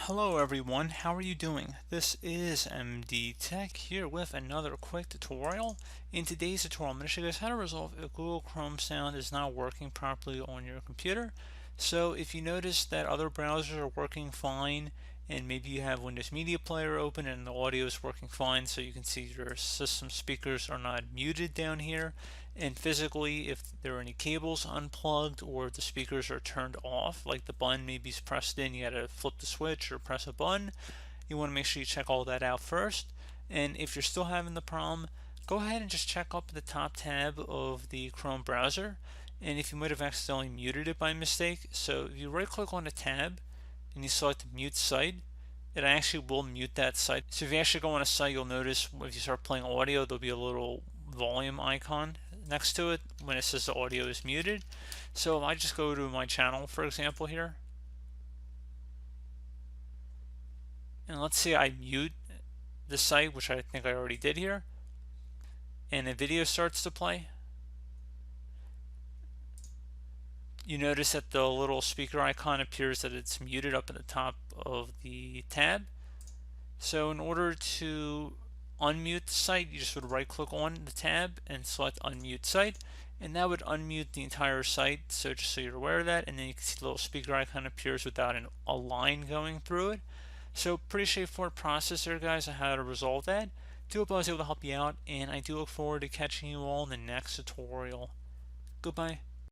Hello everyone, how are you doing? This is MD Tech here with another quick tutorial. In today's tutorial, I'm going to show you guys how to resolve if Google Chrome sound is not working properly on your computer. So if you notice that other browsers are working fine and maybe you have Windows Media Player open and the audio is working fine, so you can see your system speakers are not muted down here, and physically if there are any cables unplugged or if the speakers are turned off, like the button maybe is pressed in, you gotta flip the switch or press a button. You want to make sure you check all that out first, and if you're still having the problem, go ahead and just check up the top tab of the Chrome browser, and if you might have accidentally muted it by mistake, so if you right click on the tab and you select mute site, it actually will mute that site. So if you actually go on a site, you'll notice if you start playing audio, there'll be a little volume icon next to it when it says the audio is muted. So if I just go to my channel, for example, here, and let's say I mute the site, which I think I already did here, and a video starts to play, you notice that the little speaker icon appears that it's muted up at the top of the tab. So in order to unmute the site, you just would right click on the tab and select unmute site, and that would unmute the entire site. So just so you're aware of that, and then you can see the little speaker icon appears without a line going through it. So pretty straightforward process there, guys, on how to resolve that. Do hope I was able to help you out, and I do look forward to catching you all in the next tutorial. Goodbye.